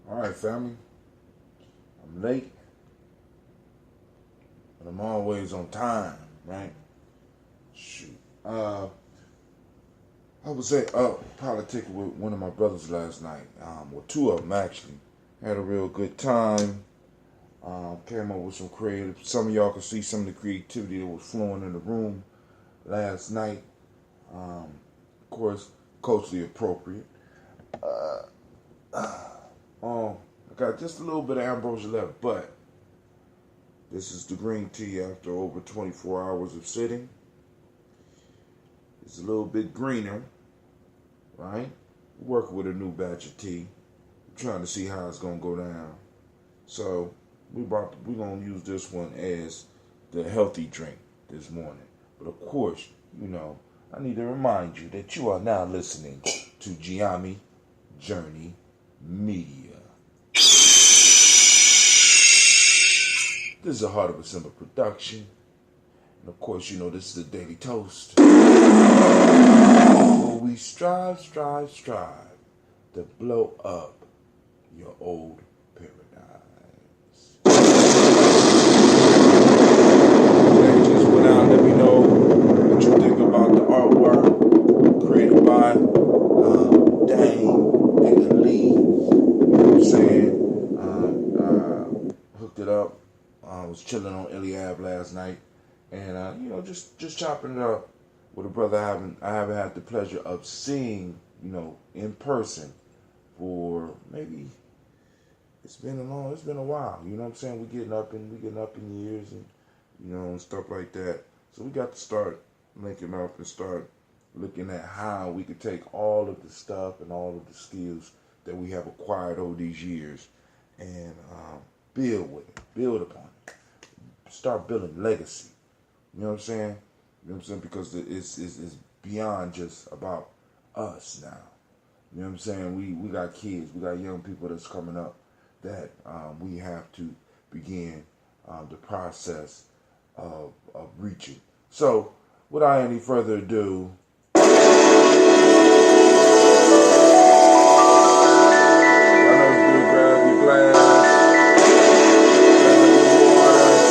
Alright, family. I'm late, but I'm always on time, right? Shoot. I was at politicking with one of my brothers last night. Well, two of them actually. Had a real good time. Came up with some creative. Some of y'all can see some of the creativity that was flowing in the room last night. Of course, culturally appropriate. I got just a little bit of ambrosia left, but this is the green tea after over 24 hours of sitting. It's a little bit greener, right? Working with a new batch of tea. Trying to see how it's gonna go down. So we're gonna use this one as the healthy drink this morning. But of course, I need to remind you that you are now listening to Gye-Nyame Journey Media. This is a Heart of December production. And of course, this is the Daily Toast. Where we strive to blow up your old paradise. Jack just went out and let me know what you think about the artwork created by Dane Lee. You know what I'm saying? Hooked it up. I was chilling on Eliab last night, and just chopping it up with a brother I haven't had the pleasure of seeing, in person for maybe it's been a while. You know what I'm saying? We're getting up in years and and stuff like that. So we got to start linking up and start looking at how we could take all of the stuff and all of the skills that we have acquired over these years and build with it, build upon it, start building legacy. You know what I'm saying? You know what I'm saying? Because it's beyond just about us now. You know what I'm saying? We got kids, we got young people that's coming up that we have to begin the process of reaching. So, without any further ado, I know you grab your glass, grab your water,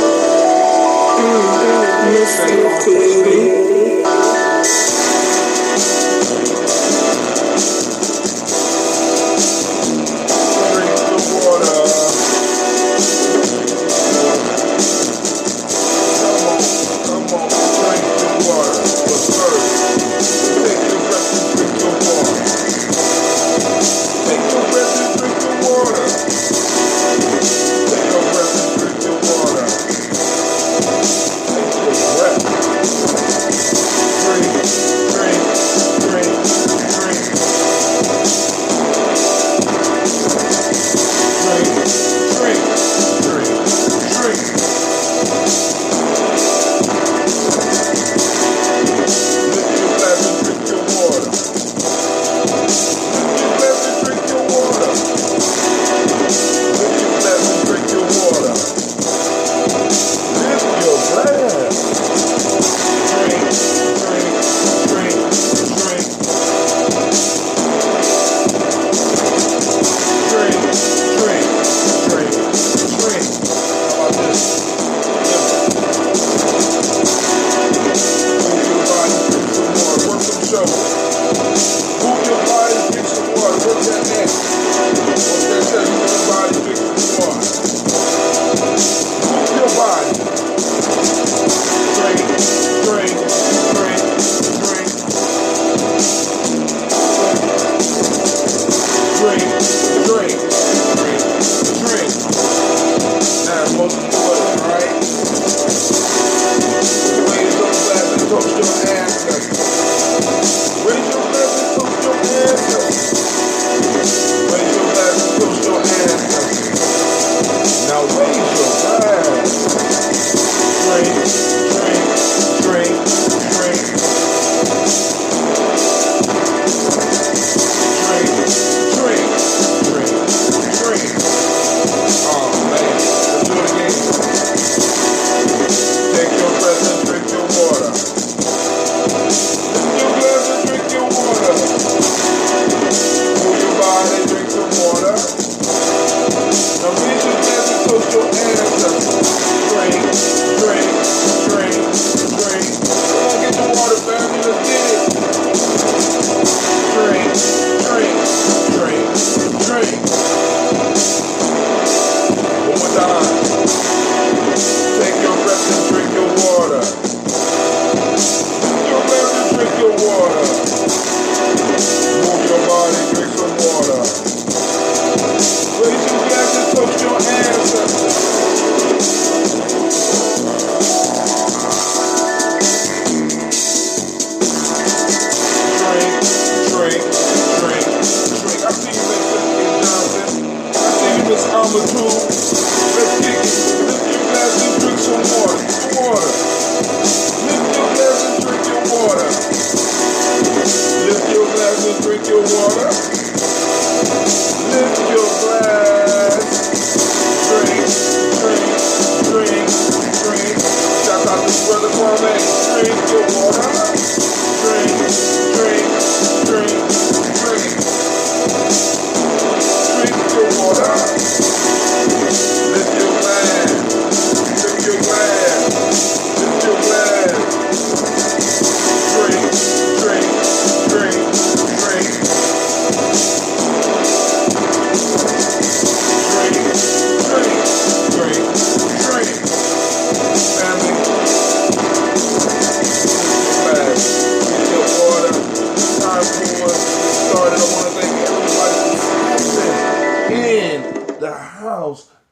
Raise your glass and toast your ancestors.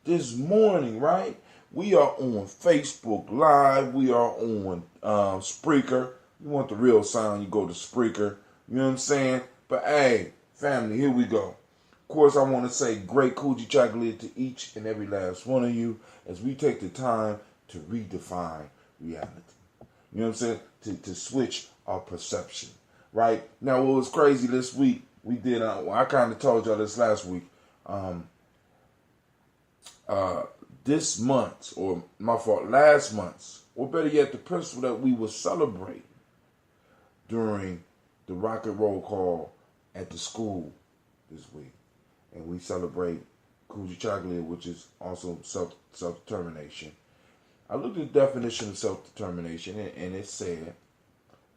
This morning, right? We are on Facebook Live. We are on Spreaker. You want the real sound, you go to Spreaker. You know what I'm saying? But hey, family, here we go. Of course, I want to say great Kujichagulia to each and every last one of you as we take the time to redefine reality. You know what I'm saying? To switch our perception, right? Now, what was crazy this week, we did, I kind of told y'all this last week, this month, or my fault, last month, or better yet, the principle that we will celebrate during the rock and roll call at the school this week. And we celebrate Kujichagulia, which is also self-determination. I looked at the definition of self-determination, and it said,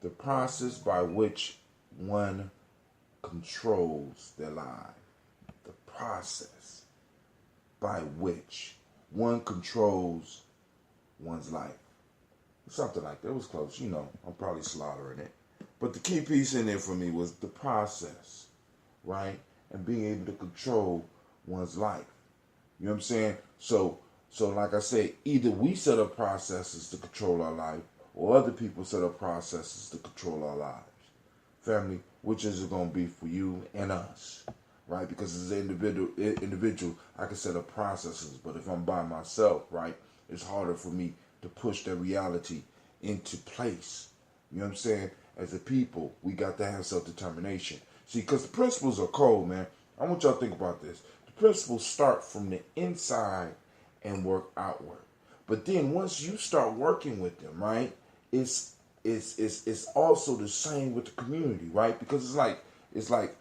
the process by which one controls their life. The process by which one controls one's life. Something like that. It was close. You know, I'm probably slaughtering it. But the key piece in there for me was the process, right? And being able to control one's life. You know what I'm saying? So like I said, either we set up processes to control our life, or other people set up processes to control our lives. Family, which is it going to be for you and us? Right, because as an individual, I can set up processes, but if I'm by myself, right, it's harder for me to push that reality into place. You know what I'm saying? As a people, we got to have self-determination. See, because the principles are cold, man. I want y'all to think about this. The principles start from the inside and work outward. But then once you start working with them, right, it's also the same with the community, right? Because it's like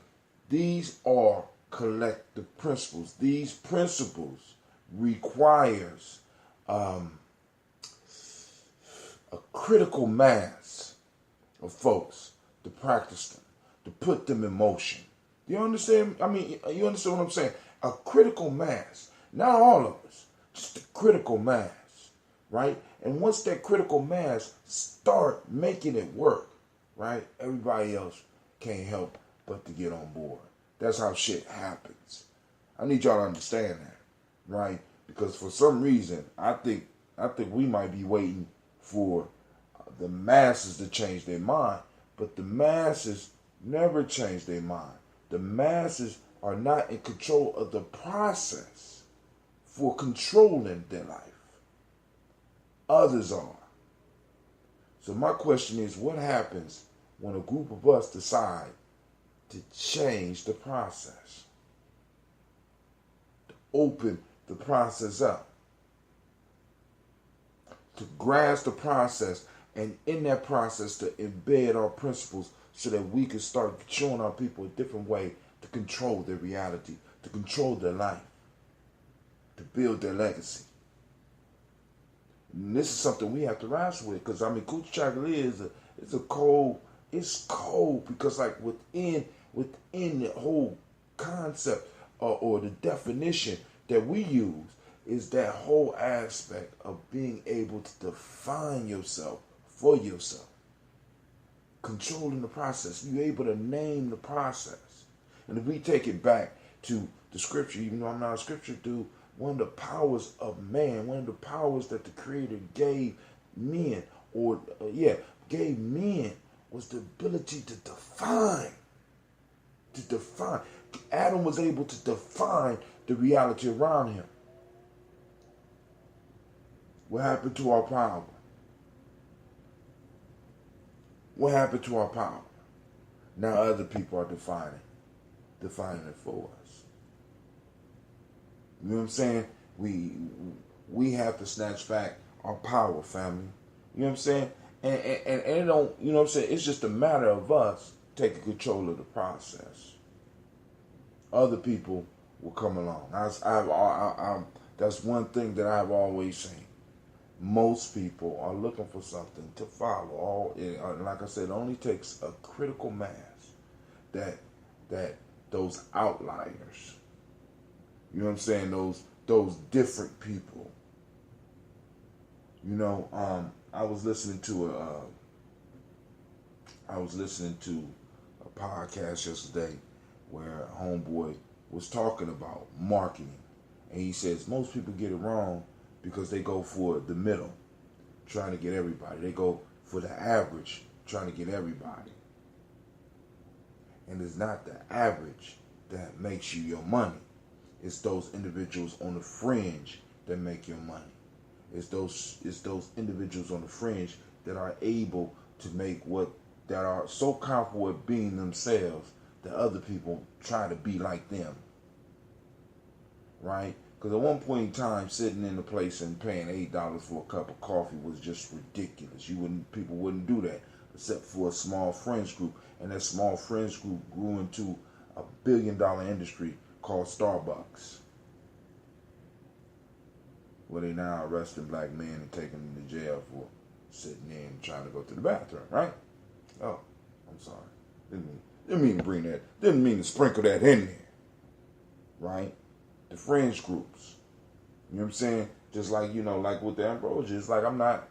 these are collective principles. These principles requires a critical mass of folks to practice them, to put them in motion. You understand? I mean, you understand what I'm saying? A critical mass. Not all of us, just a critical mass, right? And once that critical mass start making it work, right, everybody else can't help but to get on board. That's how shit happens. I need y'all to understand that, right? Because for some reason, I think we might be waiting for the masses to change their mind, but the masses never change their mind. The masses are not in control of the process for controlling their life. Others are. So my question is, what happens when a group of us decide to change the process, to open the process up, to grasp the process, and in that process to embed our principles so that we can start showing our people a different way to control their reality, to control their life, to build their legacy. And this is something we have to wrestle with, because I mean, Kujichagulia is a cold. It's cold because like within the whole concept or the definition that we use is that whole aspect of being able to define yourself for yourself, controlling the process. You're able to name the process. And if we take it back to the scripture, even though I'm not a scripture dude, One of the powers of man, one of the powers that the Creator gave men, gave men was the ability to define. To define. Adam was able to define the reality around him. What happened to our power? What happened to our power? Now other people are defining it for us. You know what I'm saying? We have to snatch back our power, family. You know what I'm saying? And it don't, you know what I'm saying? It's just a matter of us taking control of the process. Other people will come along. That's one thing that I've always seen. Most people are looking for something to follow. Like I said, it only takes a critical mass that those outliers, you know what I'm saying, those different people. You know, I was listening to a podcast yesterday where a homeboy was talking about marketing, and he says most people get it wrong because they go for the middle, trying to get everybody. They go for the average, trying to get everybody. And it's not the average that makes you your money. It's those individuals on the fringe that make your money. It's those individuals on the fringe that are able to make that are so comfortable with being themselves that other people try to be like them. Right? Because at one point in time, sitting in a place and paying $8 for a cup of coffee was just ridiculous. People wouldn't do that except for a small friends group, and that small friends group grew into a $1 billion industry called Starbucks, where they now arresting black men and taking them to jail for sitting in and trying to go to the bathroom. Right? Oh, I'm sorry. Didn't mean to bring that. Didn't mean to sprinkle that in there. Right? The fringe groups. You know what I'm saying? Just like, like with the ambrosia, it's like I'm not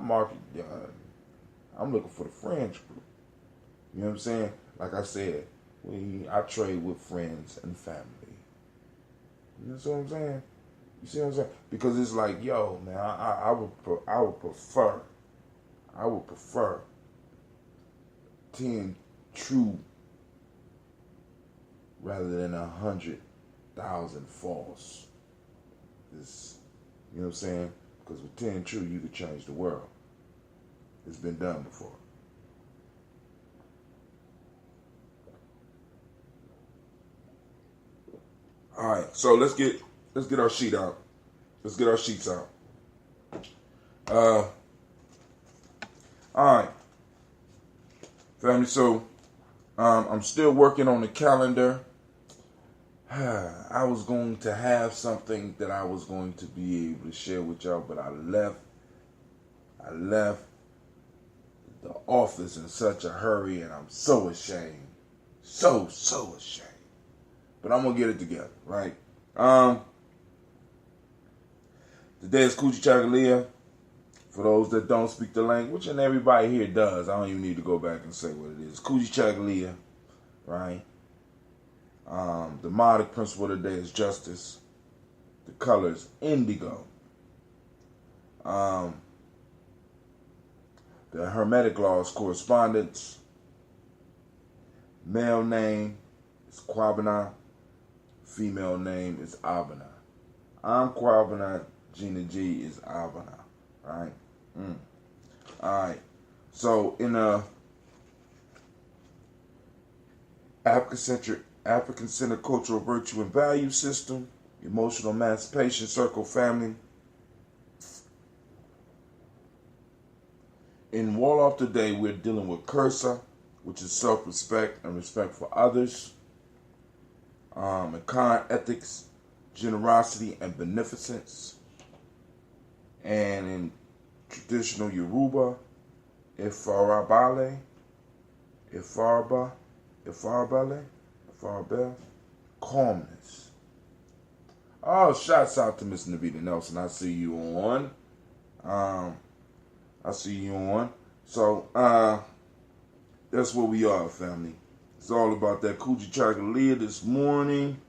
marketing. I'm looking for the fringe group. You know what I'm saying? Like I said, I trade with friends and family. You know what I'm saying? You see what I'm saying? Because it's like, yo, man, I would prefer 10 true rather than 100,000 false. You know what I'm saying? Because with 10 true, you could change the world. It's been done before. All right, so let's get our sheet out. Let's get our sheets out. All right, family. So I'm still working on the calendar. I was going to have something that I was going to be able to share with y'all, but I left the office in such a hurry, and I'm so ashamed. So ashamed. But I'm gonna get it together, right? Today is Kujichagulia. For those that don't speak the language, and everybody here does. I don't even need to go back and say what it is. Kujichagulia, right? The modic principle of the day is justice. The color is indigo. The Hermetic law is correspondence. Male name is Kwabena. Female name is Abana. I'm Kwabena. Gina G is Abana. Right? Alright. So in a African-centered cultural virtue and value system, emotional emancipation circle family. In Wall today, we're dealing with Kursa, which is self-respect and respect for others. Akan ethics, generosity and beneficence. And in traditional Yoruba, Ifarabale, calmness. Oh, shouts out to Miss Navita Nelson. I see you on. So, that's where we are, family. It's all about that Kujichagulia this morning.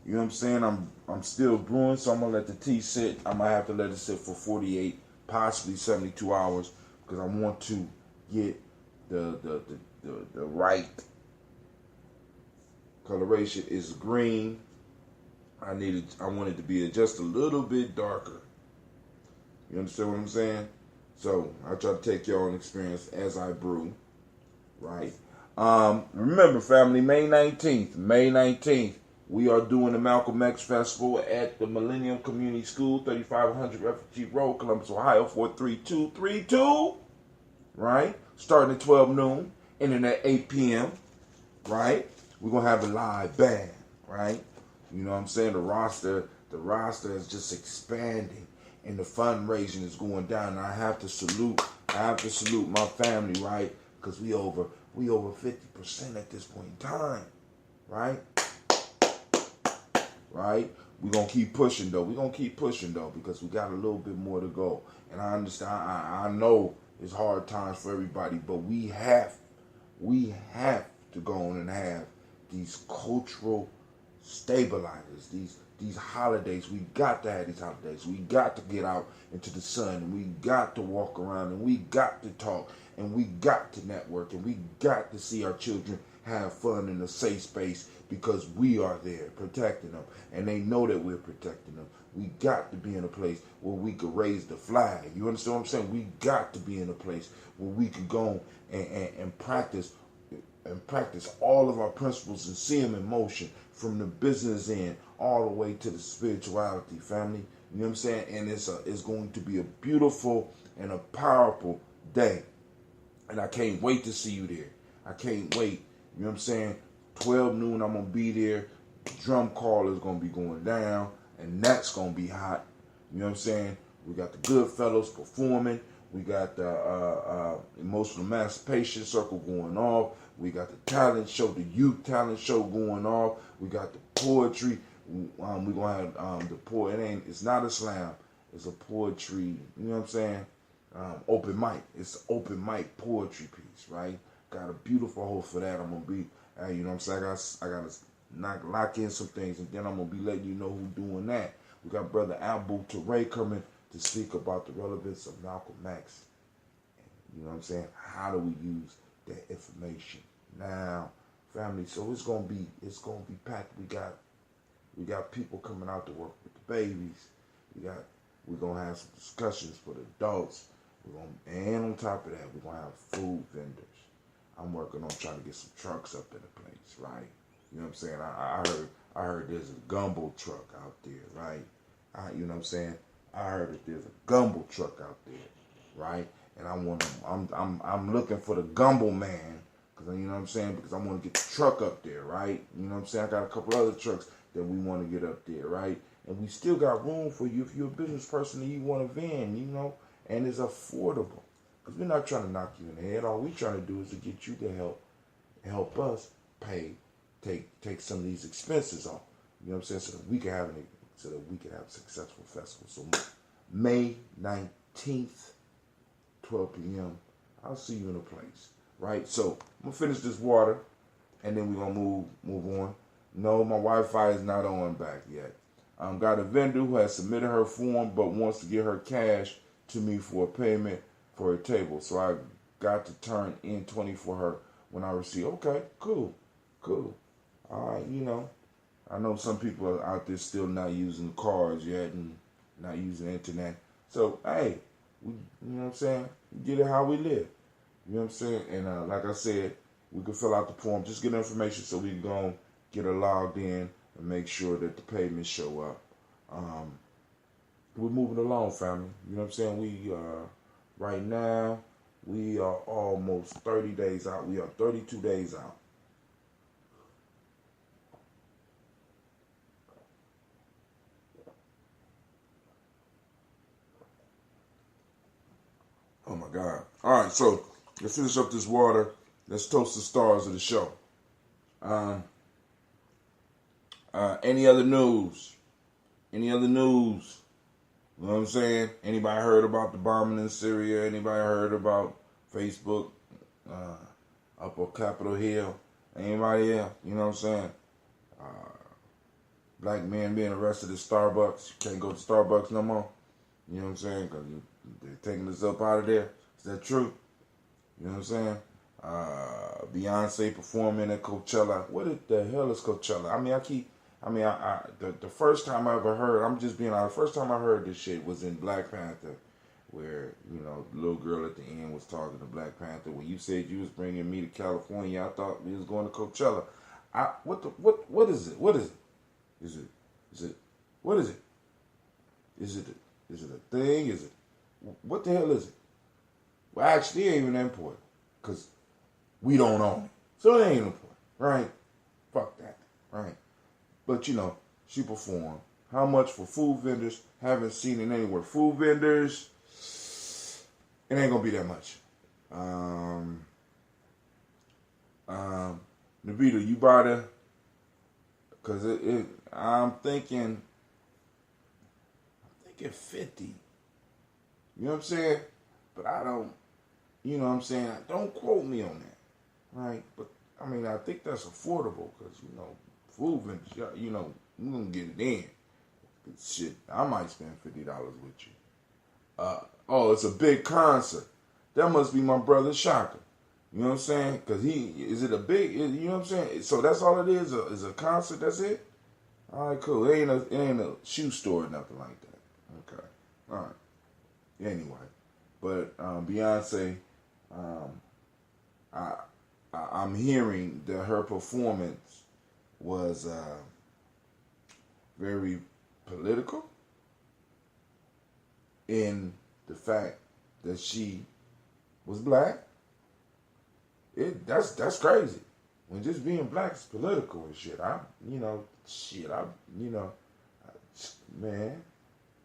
You know what I'm saying? I'm still brewing, so I'm gonna let the tea sit. I might have to let it sit for 48, possibly 72 hours, because I want to get the right coloration. Is green. I want it to be just a little bit darker. You understand what I'm saying? So I try to take y'all an experience as I brew, right? Remember, family, May 19th, we are doing the Malcolm X Festival at the Millennium Community School, 3500 Refugee Road, Columbus, Ohio, 43232, right? Starting at 12 noon, ending at 8 p.m., right? We're going to have a live band, right? You know what I'm saying? The roster is just expanding, and the fundraising is going down. And I have to salute my family, right? Because we over 50% at this point in time, right? Right? We're going to keep pushing, though. Because we got a little bit more to go. And I understand, I know it's hard times for everybody, but we have to go on and have these cultural stabilizers, these holidays. We got to have these holidays. We got to get out into the sun, and we got to walk around, and we got to talk, and we got to network, and we got to see our children have fun in a safe space, because we are there protecting them, and they know that we're protecting them. We got to be in a place where we could raise the flag. You understand what I'm saying? We got to be in a place where we could go and practice all of our principles and see them in motion, from the business end all the way to the spirituality, family. You know what I'm saying? And it's going to be a beautiful and a powerful day. And I can't wait to see you there. I can't wait. You know what I'm saying? 12 noon, I'm going to be there. Drum call is going to be going down, and that's going to be hot. You know what I'm saying? We got the Goodfellas performing. We got the Emotional Emancipation Circle going off. We got the talent show, the youth talent show going off. We got the poetry. We're going to have the poet. It's not a slam. It's a poetry, you know what I'm saying? Open mic. It's an open mic poetry piece, right? Got a beautiful host for that. I'm going to be, you know what I'm saying? I got to lock in some things, and then I'm going to be letting you know who's doing that. We got Brother Abu Teray coming to speak about the relevance of Malcolm X. You know what I'm saying? How do we use that information now, family? So it's gonna be packed. We got people coming out to work with the babies. We're gonna have some discussions for the adults. And on top of that, we're gonna have food vendors. I'm working on trying to get some trucks up in the place, right? You know what I'm saying? I heard there's a gumbo truck out there, right? You know what I'm saying? I heard that there's a gumbo truck out there, right? And I'm looking for the gumbo man, because you know what I'm saying? Because I want to get the truck up there, right? You know what I'm saying? I got a couple other trucks that we want to get up there, right? And we still got room for you if you're a business person and you want a van, you know, and it's affordable. Because we're not trying to knock you in the head. All we're trying to do is to get you to help us take some of these expenses off. You know what I'm saying? So that we can have a successful festival. So May 19th, 12 p.m. I'll see you in a place, right? So I'm gonna finish this water, and then we're gonna move on. No, my Wi-Fi is not on back yet. Got a vendor who has submitted her form but wants to get her cash to me for a payment for a table. So I got to turn in 20 for her when I receive. Okay, cool. All right, you know, I know some people are out there still not using cards yet and not using the internet. So, hey, you know what I'm saying? We get it how we live. You know what I'm saying? And like I said, we can fill out the form. Just get information so we can go get her logged in and make sure that the payments show up. We're moving along, family. You know what I'm saying? We right now, we are almost 30 days out. We are 32 days out. Oh my God. All right, so let's finish up this water. Let's toast the stars of the show. Any other news? You know what I'm saying? Anybody heard about the bombing in Syria? Anybody heard about Facebook up on Capitol Hill? Anybody else? You know what I'm saying? black man being arrested at Starbucks. You can't go to Starbucks no more. You know what I'm saying? Because they're taking us up out of there. Is that true? You know what I'm saying? Beyonce performing at Coachella. What the hell is Coachella? The first time I ever heard, I'm just being honest, the first time I heard this shit was in Black Panther, where, the little girl at the end was talking to Black Panther. When you said you was bringing me to California, I thought we was going to Coachella. What is it? What is it? What is it? Is it a thing? What the hell is it? Well, actually, it ain't even that important, because we don't own it. So it ain't important, right? Fuck that, right? But, she performed. How much for food vendors? Haven't seen it anywhere. Food vendors, it ain't gonna be that much. Navita, you buy the, because I'm thinking 50. You know what I'm saying? But I don't, don't quote me on that, right? But, I think that's affordable, because, food vendors, we're going to get it in. Shit, I might spend $50 with you. It's a big concert. That must be my brother Shaka. You know what I'm saying? Because is it a big, you know what I'm saying? So that's all it is a concert, that's it? All right, cool. It ain't a shoe store or nothing like that. Okay. All right. Anyway. But Beyonce, I'm hearing that her performance was very political in the fact that she was black. That's crazy. When just being black is political and shit. Man.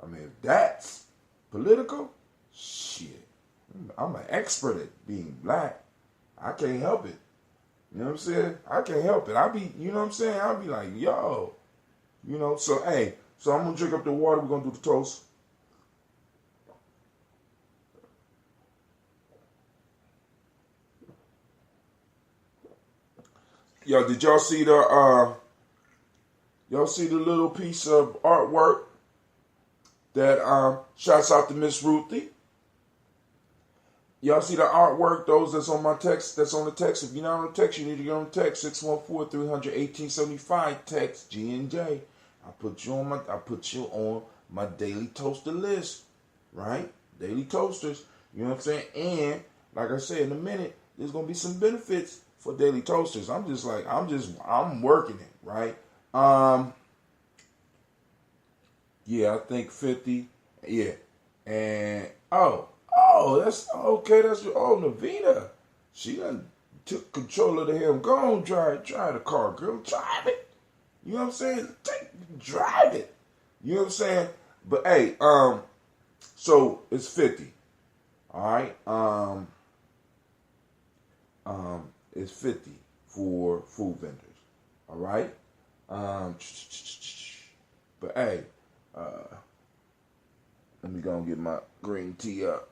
If that's political, shit. I'm an expert at being black. I can't help it. You know what I'm saying? I can't help it. I'll be like, yo. So I'm going to drink up the water. We're going to do the toast. Yo, did y'all see the little piece of artwork that shouts out to Miss Ruthie? Y'all see the artwork? Those that's on my text, that's on the text. If you're not on the text, you need to get on the text. 614-300-1875. Text G&J. I put you on my daily toaster list, right? Daily toasters. You know what I'm saying? And like I said, in a minute, there's gonna be some benefits for daily toasters. I'm working it, right? Yeah, I think 50. Yeah. And that's okay. Navita. She done took control of the helm. Go on, drive the car, girl. Drive it. You know what I'm saying? Drive it. You know what I'm saying? But hey, so it's 50. All right. It's 50 for food vendors. All right. But hey, let me go and get my green tea up.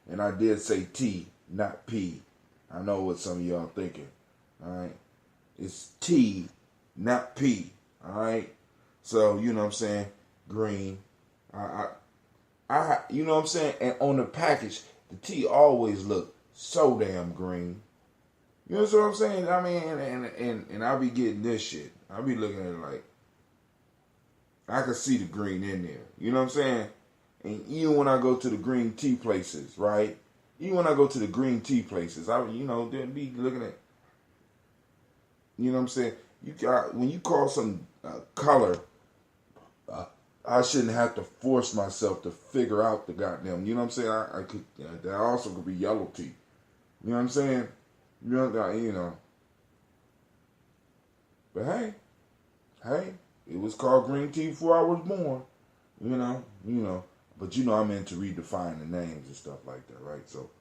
And I did say T, not P. I know what some of y'all thinking. All right. It's T, not P. All right. So, you know what I'm saying? Green. You know what I'm saying? And on the package, the T always look so damn green. You know what I'm saying? And I be getting this shit. I be looking at it like, I can see the green in there. You know what I'm saying? And even when I go to the green tea places, right? Even when I go to the green tea places, they'll be looking at, you know what I'm saying? When you call some color, I shouldn't have to force myself to figure out the goddamn, you know what I'm saying? That also could be yellow tea. You know what I'm saying? But hey, it was called green tea before I was born. But I'm into redefining the names and stuff like that, right? So,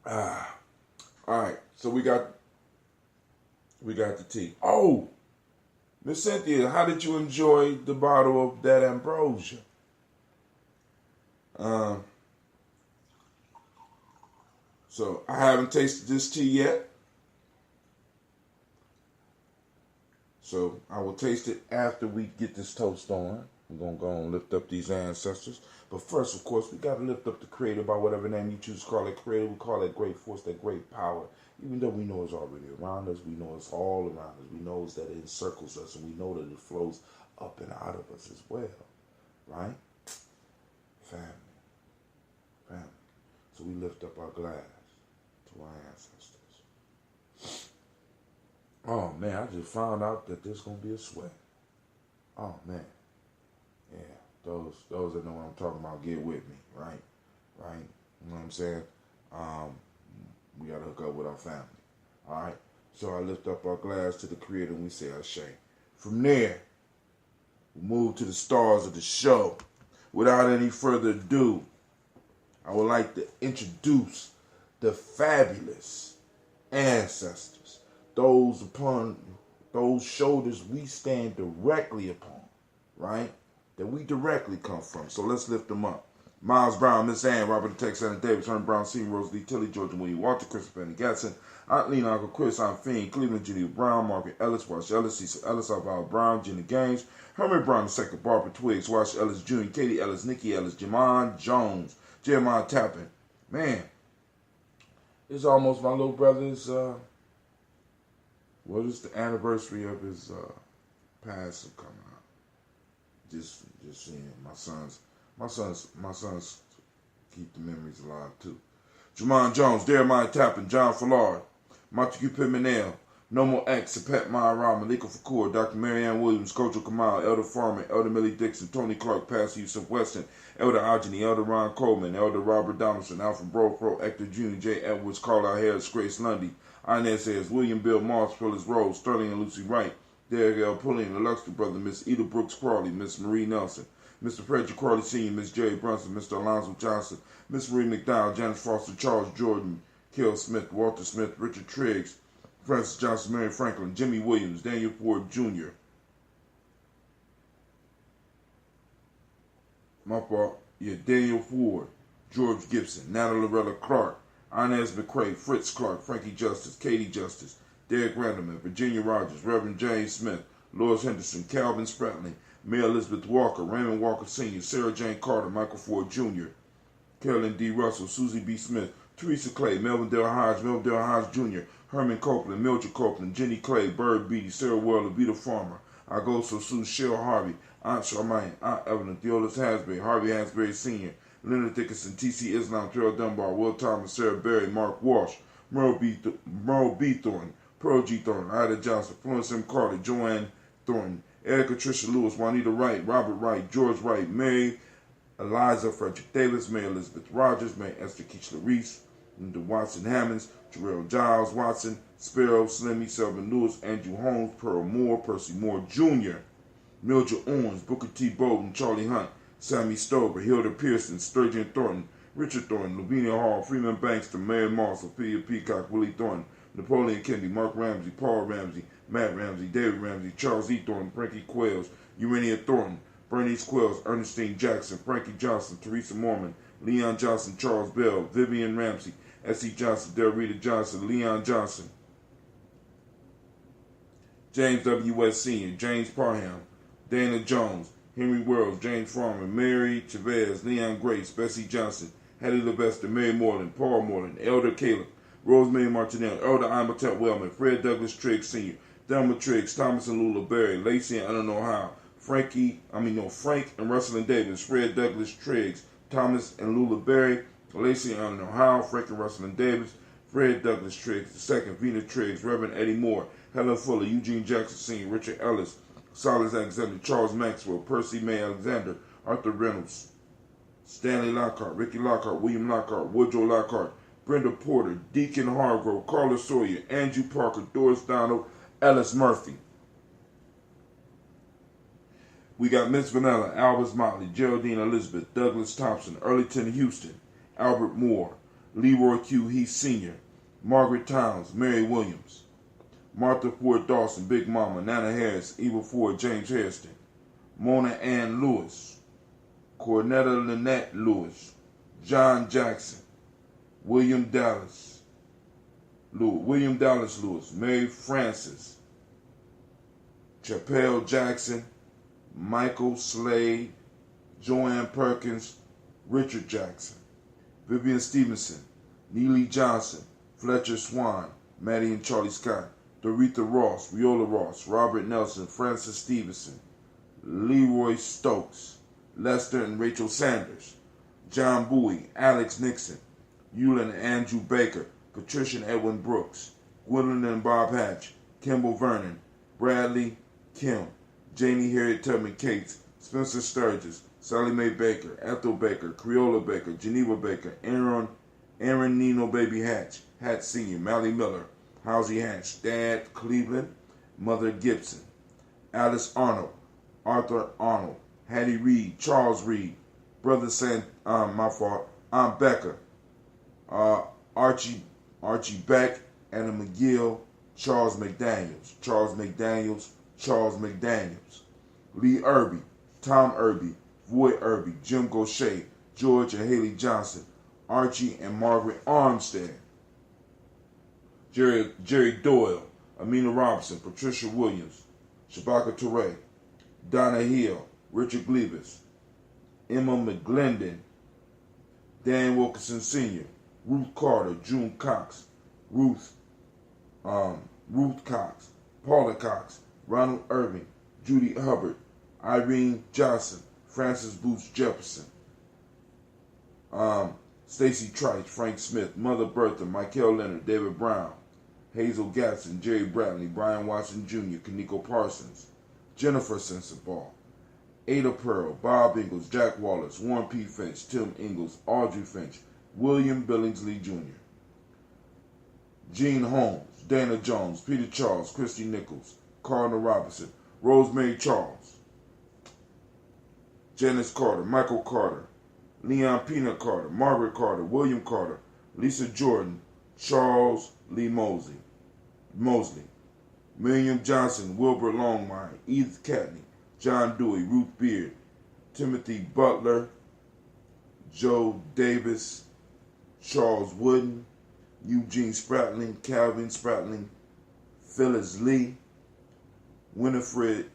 all right. So we got the tea. Oh, Miss Cynthia, how did you enjoy the bottle of that ambrosia? So I haven't tasted this tea yet. So I will taste it after we get this toast on. We're going to go and lift up these ancestors. But first, of course, we got to lift up the Creator by whatever name you choose to call it Creator. We call that great force, that great power. Even though we know it's already around us, we know it's all around us. We know that it encircles us, and we know that it flows up and out of us as well. Right? Family. Family. So we lift up our glass to our ancestors. Oh, man, I just found out that there's going to be a sweat. Oh, man. Yeah, those that know what I'm talking about, get with me, right? Right? You know what I'm saying? We got to hook up with our family. All right? So I lift up our glass to the Creator and we say Ashe. From there, we move to the stars of the show. Without any further ado, I would like to introduce the fabulous ancestors. Those upon those shoulders we stand directly upon, right? That we directly come from. So let's lift them up. Miles Brown, Miss Ann, Robert the Texan, Davis, Herman Brown, Senior, Rose Lee, Tilly, Georgia William, Walter, Christopher, Penny Gatson, Aunt Lena, Uncle Chris, Aunt Fiend, Cleveland, Julia Brown, Margaret Ellis, Wash Ellis, Cecil Ellis, Alvaro Brown, Jenny Gaines, Herman Brown II, Barbara Twiggs, Wash Ellis Jr., Katie Ellis, Nikki Ellis, Jamon Jones, Jeremiah Tappan. Man, it's almost my little brother's, what is the anniversary of his passing coming up? Just seeing my sons keep the memories alive too. Jamon Jones, Jeremiah Tappan, John Fallard, Montague Pimenel, Nomo X, Sapet Myra, Malika Fakur, Dr. Marianne Williams, Kojo Kamal, Elder Farmer, Elder Millie Dixon, Tony Clark, Pastor Yusuf Weston, Elder Ogeny, Elder Ron Coleman, Elder Robert Donaldson, Alfred Bro, Hector Jr., J. Edwards, Carlisle Harris, Grace Lundy, Inez Ayers, William Bill Moss, Phyllis Rose, Sterling and Lucy Wright, Derek L. Pulling, the Luxury Brother, Miss Eda Brooks Crawley, Miss Marie Nelson, Mr. Frederick Crawley Sr., Miss Jerry Brunson, Mr. Alonzo Johnson, Miss Marie McDowell, Janice Foster, Charles Jordan, Kel Smith, Walter Smith, Richard Triggs, Francis Johnson, Mary Franklin, Jimmy Williams, Daniel Ford Jr. Daniel Ford, George Gibson, Natalie Loretta Clark, Inez McCrae, Fritz Clark, Frankie Justice, Katie Justice, Derek Randleman, Virginia Rogers, Reverend James Smith, Lois Henderson, Calvin Spratling, Mary Elizabeth Walker, Raymond Walker Sr., Sarah Jane Carter, Michael Ford Jr., Carolyn D. Russell, Susie B. Smith, Teresa Clay, Melvin Dale Hodge Jr., Herman Copeland, Mildred Copeland, Jenny Clay, Bird Beatty, Sarah Weller, Vita Farmer, Agosto Sue, Cheryl Harvey, Aunt Charmaine, Aunt Evelyn, Theolis Hasbury, Harvey Hasbury Sr., Leonard Dickinson, T.C. Islam, Terrell Dunbar, Will Thomas, Sarah Berry, Mark Walsh, Merle B. Thornton, Pearl G. Thornton, Ida Johnson, Florence M. Carter, Joanne Thornton, Erica Tricia Lewis, Juanita Wright, Robert Wright, George Wright, Mary Eliza Frederick Davis, Mary Elizabeth Rogers, Mary Esther Keachler Reese, Linda Watson Hammonds, Jarrell Giles Watson, Sparrow, Slimmy, Selvin Lewis, Andrew Holmes, Pearl Moore, Percy Moore Jr., Mildred Owens, Booker T. Bowden, Charlie Hunt, Sammy Stover, Hilda Pearson, Sturgeon Thornton, Richard Thornton, Lavinia Hall, Freeman Bankster, Mary Moss, Ophelia Peacock, Willie Thornton, Napoleon Kennedy, Mark Ramsey, Paul Ramsey, Matt Ramsey, David Ramsey, Charles E. Thornton, Frankie Quails, Urania Thornton, Bernice Quells, Ernestine Jackson, Frankie Johnson, Teresa Mormon, Leon Johnson, Charles Bell, Vivian Ramsey, S.E. Johnson, Delrita Johnson, Leon Johnson, James W. West Sr., James Parham, Dana Jones, Henry Wells, James Farmer, Mary Chavez, Leon Grace, Bessie Johnson, Hattie Levester, Mary Moreland, Paul Moreland, Elder Caleb, Rosemary Martinelli, Elder Imatette Wellman, Fred Douglas Triggs Sr., Thelma Triggs, Thomas and Lula Berry, Lacey and Eleanor Howe, Frank and Russell and Davis, Fred Douglas Triggs, Thomas and Lula Berry, Lacey and Eleanor Howe, Frank and Russell and Davis, Fred Douglas Triggs II, Vina Triggs, Reverend Eddie Moore, Helen Fuller, Eugene Jackson Sr., Richard Ellis, Silas Alexander, Charles Maxwell, Percy May Alexander, Arthur Reynolds, Stanley Lockhart, Ricky Lockhart, William Lockhart, Woodrow Lockhart, Brenda Porter, Deacon Hargrove, Carla Sawyer, Andrew Parker, Doris Donald, Ellis Murphy. We got Miss Vanilla, Albus Motley, Geraldine Elizabeth, Douglas Thompson, Earlyton Houston, Albert Moore, Leroy Q. Heath Sr., Margaret Towns, Mary Williams, Martha Ford Dawson, Big Mama, Nana Harris, Eva Ford, James Hairston, Mona Ann Lewis, Cornetta Lynette Lewis, John Jackson, William Dallas Lewis, Mary Frances, Chappelle Jackson, Michael Slade, Joanne Perkins, Richard Jackson, Vivian Stevenson, Neely Johnson, Fletcher Swan, Maddie and Charlie Scott, Doretha Ross, Viola Ross, Robert Nelson, Francis Stevenson, Leroy Stokes, Lester and Rachel Sanders, John Bowie, Alex Nixon, Eulin and Andrew Baker, Patricia and Edwin Brooks, Gwendolyn and Bob Hatch, Kimball Vernon, Bradley Kim, Janie Harriet Tubman Cates, Spencer Sturgis, Sally Mae Baker, Ethel Baker, Creola Baker, Geneva Baker, Aaron Nino Baby Hatch, Hatch Sr., Mally Miller, Housie Hatch, Dad Cleveland, Mother Gibson, Alice Arnold, Arthur Arnold, Hattie Reed, Charles Reed, Brother Aunt Becca, Archie Beck, Anna McGill, Charles McDaniels, Lee Irby, Tom Irby, Roy Irby, Jim Gaucher, George and Haley Johnson, Archie and Margaret Armstead, Jerry Doyle, Amina Robinson, Patricia Williams, Shabaka Toure, Donna Hill, Richard Glebus, Emma McGlendon, Dan Wilkinson Sr., Ruth Carter, June Cox, Ruth Cox, Paula Cox, Ronald Irving, Judy Hubbard, Irene Johnson, Francis Booth Jefferson, Stacy Trice, Frank Smith, Mother Bertha, Michael Leonard, David Brown, Hazel Gatson, Jerry Bradley, Brian Watson Jr., Kaniko Parsons, Jennifer Sensabaugh, Ada Pearl, Bob Ingalls, Jack Wallace, Warren P. Finch, Tim Ingalls, Audrey Finch, William Billingsley Jr., Gene Holmes, Dana Jones, Peter Charles, Christy Nichols, Cardinal Robinson, Rosemary Charles, Janice Carter, Michael Carter, Leon Peanut Carter, Margaret Carter, William Carter, Lisa Jordan, Charles Lee Mosley, Miriam Johnson, Wilbur Longmire, Edith Catney, John Dewey, Ruth Beard, Timothy Butler, Joe Davis, Charles Wooden, Eugene Spratling, Calvin Spratling, Phyllis Lee, Winifred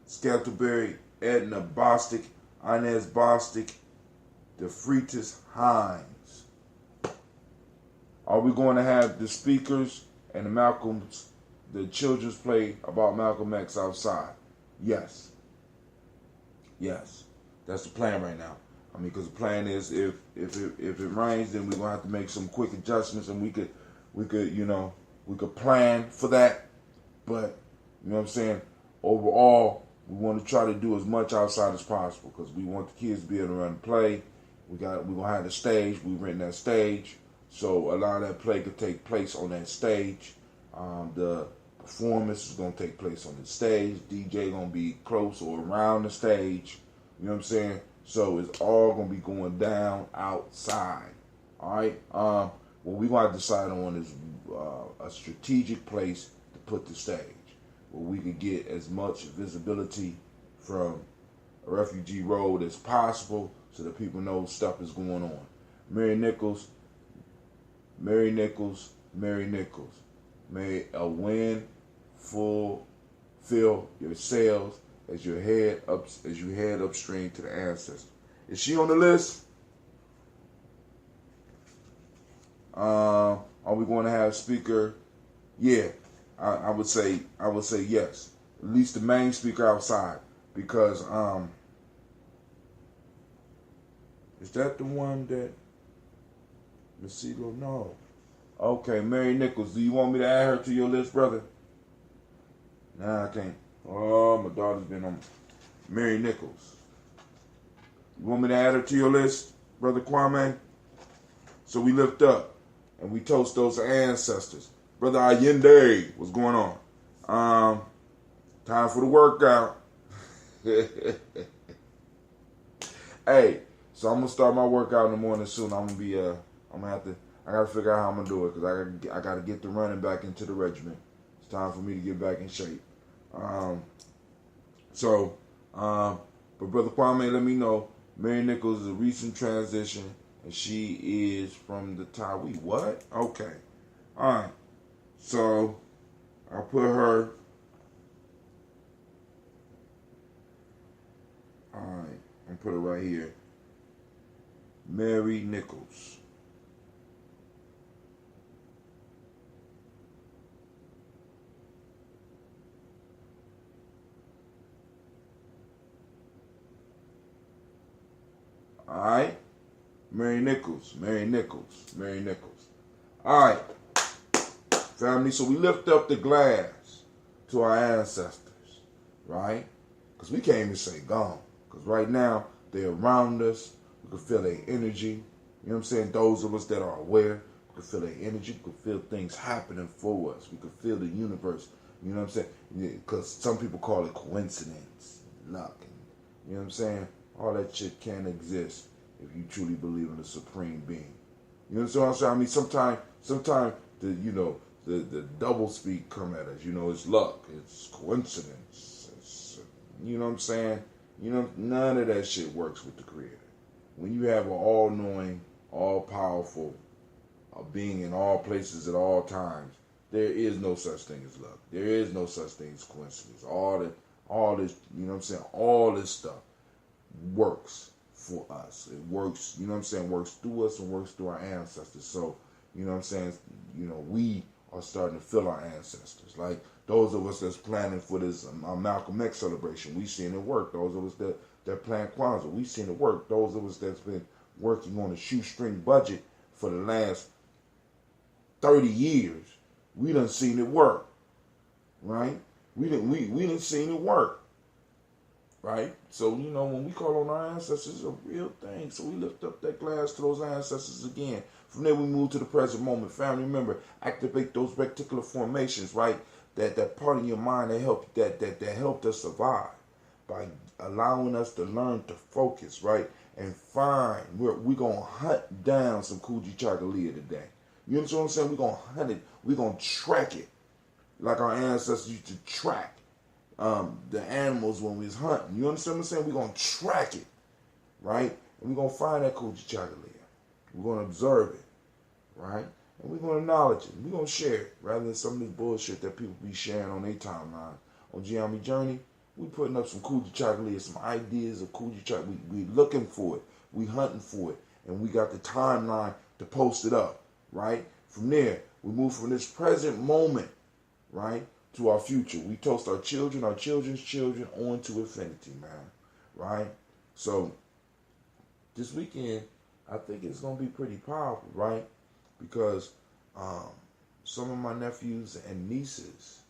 Scantleberry, Edna Bostic, Inez Bostic, DeFreitas Hines. Are we going to have the speakers and the children's play about Malcolm X outside? Yes. Yes. That's the plan right now. I mean, because the plan is if it rains, then we're gonna have to make some quick adjustments, and we could plan for that. But you know what I'm saying? Overall, we want to try to do as much outside as possible because we want the kids to be able to run and play. We're gonna have the stage. We rent that stage, so a lot of that play could take place on that stage. The performance is gonna take place on the stage. DJ gonna be close or around the stage. You know what I'm saying? So it's all gonna be going down outside. All right. What we're gonna decide on is a strategic place to put the stage, where we could get as much visibility from a Refugee Road as possible, so that people know stuff is going on. Mary Nichols. May a wind fulfill your sails as you head upstream to the ancestor. Is she on the list? Are we going to have a speaker? Yeah, I would say yes. At least the main speaker outside, because is that the one that Masilo? No. Okay, Mary Nichols. Do you want me to add her to your list, brother? Nah, I can't. Oh, my daughter's been on Mary Nichols. You want me to add her to your list, Brother Kwame? So we lift up and we toast those ancestors. Brother Allende, what's going on? Time for the workout. Hey, so I'm gonna start my workout in the morning soon. I gotta figure out how I'm gonna do it, because I gotta get the running back into the regiment. It's time for me to get back in shape. But Brother Kwame, let me know. Mary Nichols is a recent transition. and she is from the Tawi. What? Okay. All right. So I put her. All right. I'm gonna put her right here. Mary Nichols. All right. Mary Nichols. Mary Nichols. Mary Nichols. All right. Family, so we lift up the glass to our ancestors, right? Because we can't even say gone. Because right now, they're around us. We can feel their energy. You know what I'm saying? Those of us that are aware, we can feel their energy. We can feel things happening for us. We can feel the universe. You know what I'm saying? Because some people call it coincidence, luck. And, you know what I'm saying? All that shit can't exist if you truly believe in a supreme being. You know what I'm saying? I mean, sometimes the double speak come at us. You know, it's luck, it's coincidence. It's, you know what I'm saying? You know, none of that shit works with the Creator. When you have an all-knowing, all-powerful being in all places at all times, there is no such thing as luck. There is no such thing as coincidence. All this, you know what I'm saying? All this stuff works for us. It works, you know what I'm saying? Works through us and works through our ancestors. So, you know what I'm saying? You know, we are starting to feel our ancestors. Like those of us that's planning for this Malcolm X celebration, we seen it work. Those of us that plan Kwanzaa, we seen it work. Those of us that's been working on a shoestring budget for the last 30 years, we done seen it work, right? We done seen it work, right? So, you know, when we call on our ancestors, it's a real thing. So we lift up that glass to those ancestors again. From there, we move to the present moment. Family, remember, activate those reticular formations, right? That part of your mind that helped us survive by allowing us to learn to focus, right? And find, we're going to hunt down some Kujichagulia today. You understand what I'm saying? We're going to hunt it. We're going to track it like our ancestors used to track the animals when we was hunting. You understand what I'm saying? We're going to track it, right? And we're going to find that Kujichagulia. We're going to observe it, right? And we're going to acknowledge it. We're going to share it rather than some of this bullshit that people be sharing on their timeline. On Gye-Nyame Journey, we putting up some Kujichagulia, some ideas of Kujichagulia. We looking for it. We hunting for it. And we got the timeline to post it up, right? From there, we move from this present moment, right, to our future. We toast our children, our children's children on to infinity, man, right? So this weekend, I think it's going to be pretty powerful, right? Because some of my nephews and nieces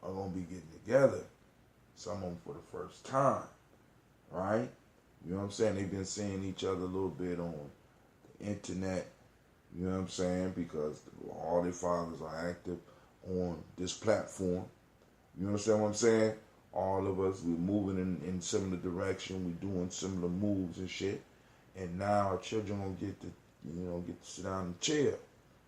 are going to be getting together. Some of them for the first time, right? You know what I'm saying? They've been seeing each other a little bit on the internet, you know what I'm saying? Because all their fathers are active on this platform. You understand what I'm saying? All of us, we're moving in similar direction. We're doing similar moves and shit. And now our children gonna get to sit down and chill,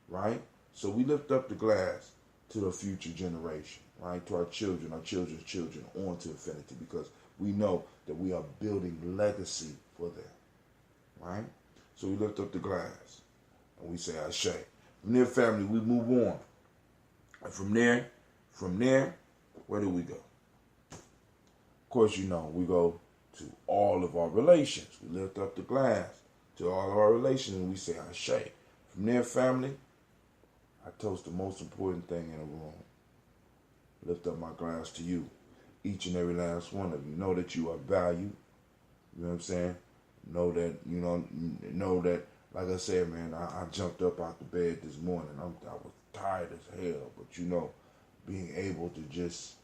right? So we lift up the glass to the future generation, right? To our children, our children's children, on to infinity, because we know that we are building legacy for them, right? So we lift up the glass and we say Ashe. From there, family, we move on. And from there, where do we go? Of course, you know, we go to all of our relations. We lift up the glass to all of our relations and we say Ashe. From there, family, I toast the most important thing in the room. Lift up my glass to you. Each and every last one of you. Know that you are valued. You know what I'm saying? Know that, like I said, man, I jumped up out the bed this morning. I was tired as hell. But, you know, being able to just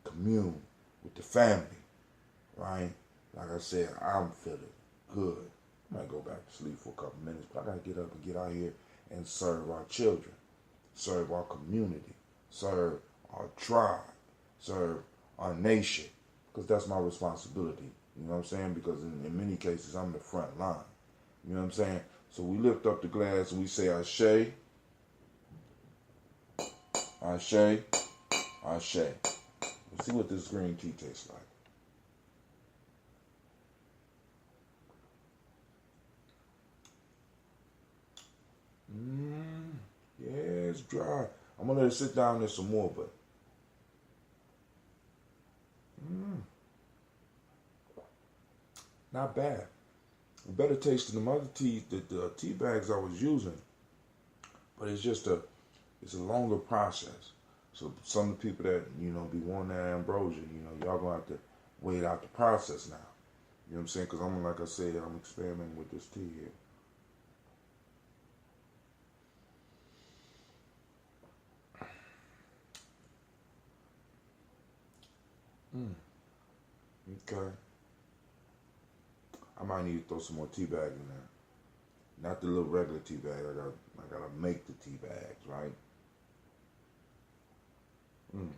commune with the family, right? Like I said, I'm feeling good. I might go back to sleep for a couple minutes, but I got to get up and get out here and serve our children, serve our community, serve our tribe, serve our nation, because that's my responsibility. You know what I'm saying? Because in many cases, I'm the front line. You know what I'm saying? So we lift up the glass and we say Ashe, Ashe, Ashe. Let's see what this green tea tastes like. Mm, yeah, it's dry. I'm gonna let it sit down there some more, but mm, not bad. Better taste than the other tea, the tea bags I was using, but it's a longer process. So some of the people that be wanting that ambrosia, y'all gonna have to wait out the process now. You know what I'm saying? Because like I said, I'm experimenting with this tea here. Mm, okay. I might need to throw some more tea bags in there. Not the little regular tea bag. I gotta make the tea bags, right? Mm.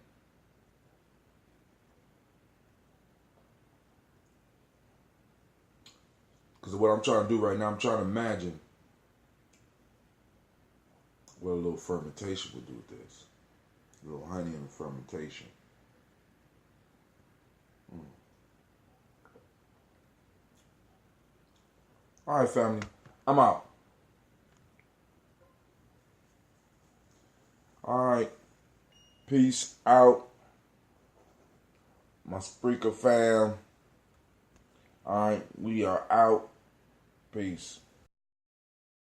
Because what I'm trying to do right now, I'm trying to imagine what a little fermentation would do with this. A little honey and fermentation. Mm. All right, family. I'm out. All right. Peace out. My Spreaker fam. All right. We are out. Peace.